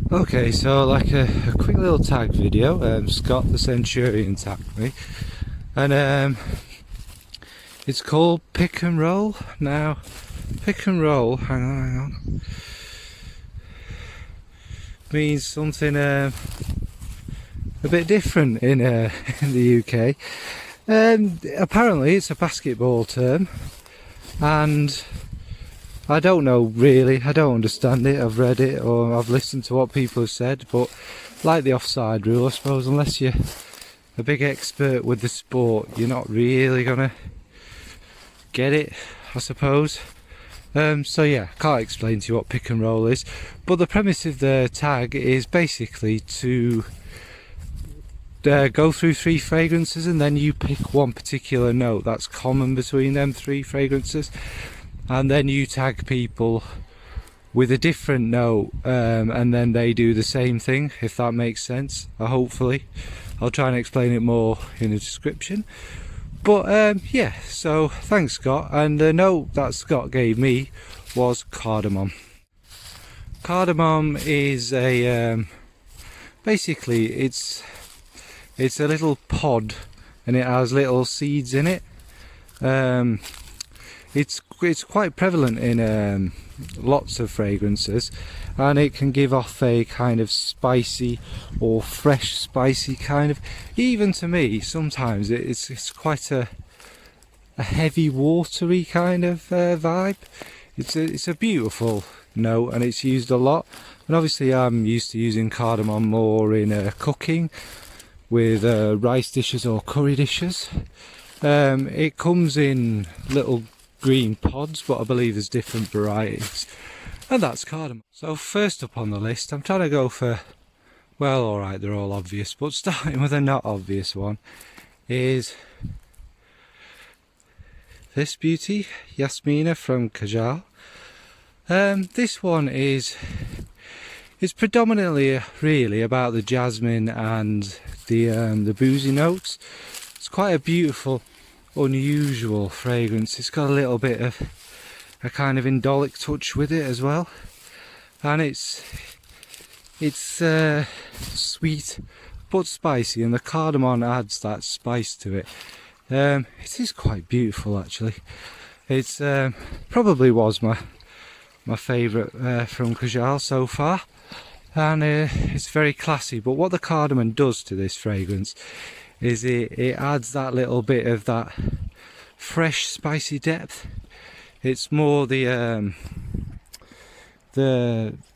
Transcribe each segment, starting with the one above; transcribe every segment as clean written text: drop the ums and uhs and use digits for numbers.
Okay, so like a quick little tag video. Scott the Centurion tagged me, and it's called Pick and Roll. Now, pick and roll, hang on, means something a bit different in in the UK. Apparently, it's a basketball term, and I don't know really, I don't understand it. I've read it or I've listened to what people have said, but like the offside rule, I suppose, unless you're a big expert with the sport, you're not really gonna get it, I suppose. So yeah, can't explain to you what pick and roll is, but the premise of the tag is basically to go through 3 fragrances and then you pick one particular note that's common between them 3 fragrances, and then you tag people with a different note, and then they do the same thing, if that makes sense. Hopefully I'll try and explain it more in the description. But yeah, so thanks Scott, and the note that Scott gave me was Cardamom. Cardamom is a basically it's a little pod and it has little seeds in it. It's quite prevalent in lots of fragrances, and it can give off a kind of spicy or fresh spicy kind of, even to me sometimes it's quite a heavy watery kind of vibe. It's a beautiful note and it's used a lot, and obviously I'm used to using cardamom more in cooking with rice dishes or curry dishes. It comes in little green pods, but I believe there's different varieties, and that's cardamom. So first up on the list, I'm trying to go for, well, alright, they're all obvious, but starting with a not obvious one is this beauty, Yasmina from Kajal. This one is predominantly really about the jasmine and the boozy notes. It's quite a beautiful, unusual fragrance. It's got a little bit of a kind of indolic touch with it as well, and it's sweet but spicy, and the cardamom adds that spice to it. It is quite beautiful actually. It's probably was my favourite from Kajal so far, and it's very classy. But what the cardamom does to this fragrance is it adds that little bit of that fresh spicy depth. It's more the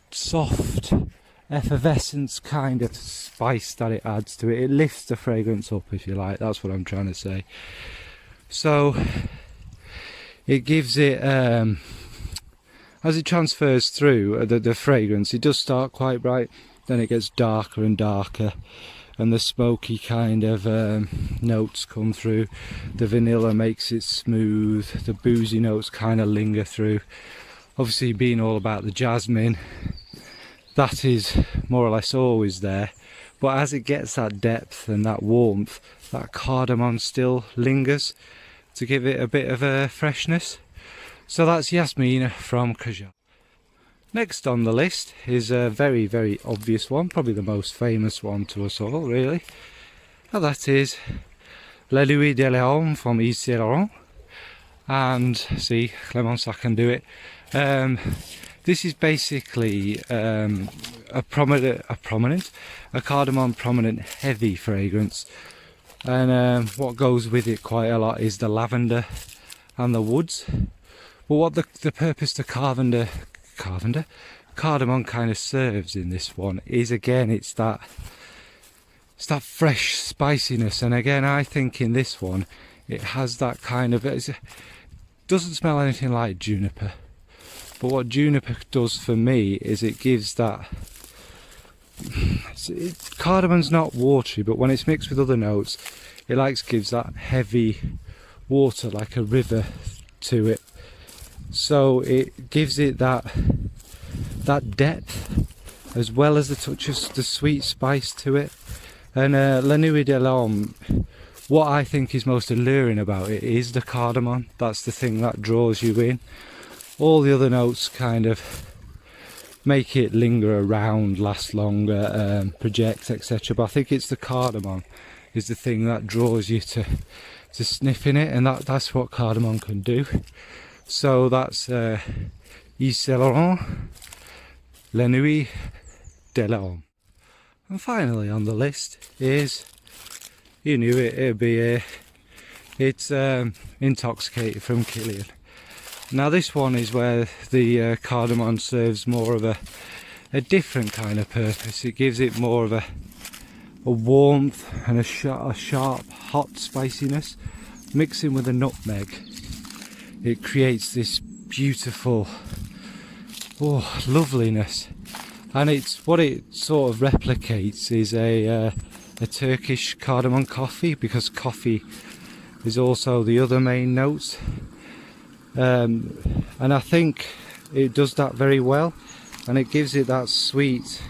soft effervescence kind of spice that it adds to it. It lifts the fragrance up, if you like. That's what I'm trying to say. So it gives it, as it transfers through the fragrance, it does start quite bright, then it gets darker and darker, and the smoky kind of notes come through. The vanilla makes it smooth, the boozy notes kind of linger through. Obviously, being all about the jasmine, that is more or less always there, but as it gets that depth and that warmth, that cardamom still lingers to give it a bit of a freshness. So that's Yasmina from Kajal. Next on the list is a very, very obvious one, probably the most famous one to us all, really. And that is La Louis de Léon from Yves Saint Laurent. And see, Clemence, I can do it. This is basically a cardamom prominent heavy fragrance, and what goes with it quite a lot is the lavender and the woods. But what the purpose the cardamom kind of serves in this one is, again, it's that fresh spiciness, and again I think in this one it has that kind of, it doesn't smell anything like juniper, but what juniper does for me is it gives that, cardamon's not watery, but when it's mixed with other notes it gives that heavy water, like a river to it. So it gives it that depth as well as the touch of the sweet spice to it. And La Nuit de l'Homme, what I think is most alluring about it is the cardamom. That's the thing that draws you in. All the other notes kind of make it linger around, last longer, project, etc. But I think it's the cardamom is the thing that draws you to sniffing it, and that's what cardamom can do. So that's Yves Saint Laurent, La Nuit de l'Homme. And finally on the list is, you knew it, it'd be it's Intoxicated from Kilian. Now this one is where the cardamom serves more of a different kind of purpose. It gives it more of a warmth and a sharp hot spiciness. Mixing with a nutmeg, it creates this beautiful loveliness. And it's what it sort of replicates is a Turkish cardamom coffee, because coffee is also the other main notes. And I think it does that very well, and it gives it that sweet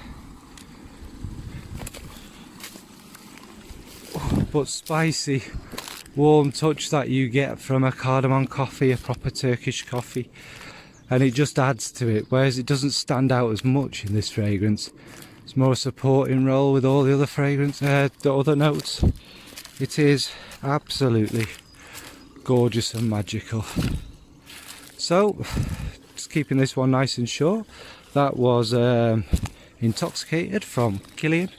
but spicy, warm touch that you get from a cardamom coffee, a proper Turkish coffee, and it just adds to it, whereas it doesn't stand out as much in this fragrance. It's more a supporting role with all the other fragrance, the other notes. It is absolutely gorgeous and magical. So, just keeping this one nice and short, that was Intoxicated from Kilian.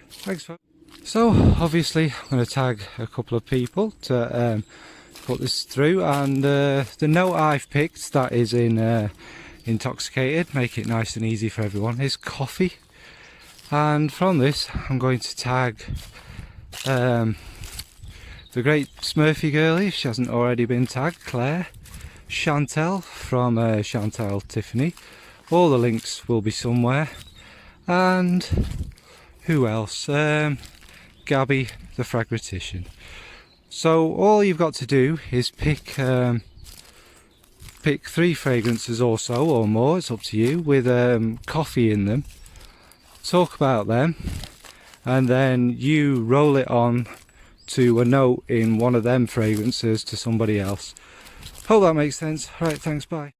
Thanks for. So obviously I'm going to tag a couple of people to put this through, and the note I've picked that is in Intoxicated, make it nice and easy for everyone, is coffee. And from this I'm going to tag the great smurfygurly, if she hasn't already been tagged, Claire, Chantel from Chantel Tiffany. All the links will be somewhere. And who else? Gabi, the fragrantician. So all you've got to do is pick 3 fragrances or so, or more, it's up to you, with coffee in them. Talk about them, and then you roll it on to a note in one of them fragrances to somebody else. Hope that makes sense. Alright, thanks, bye.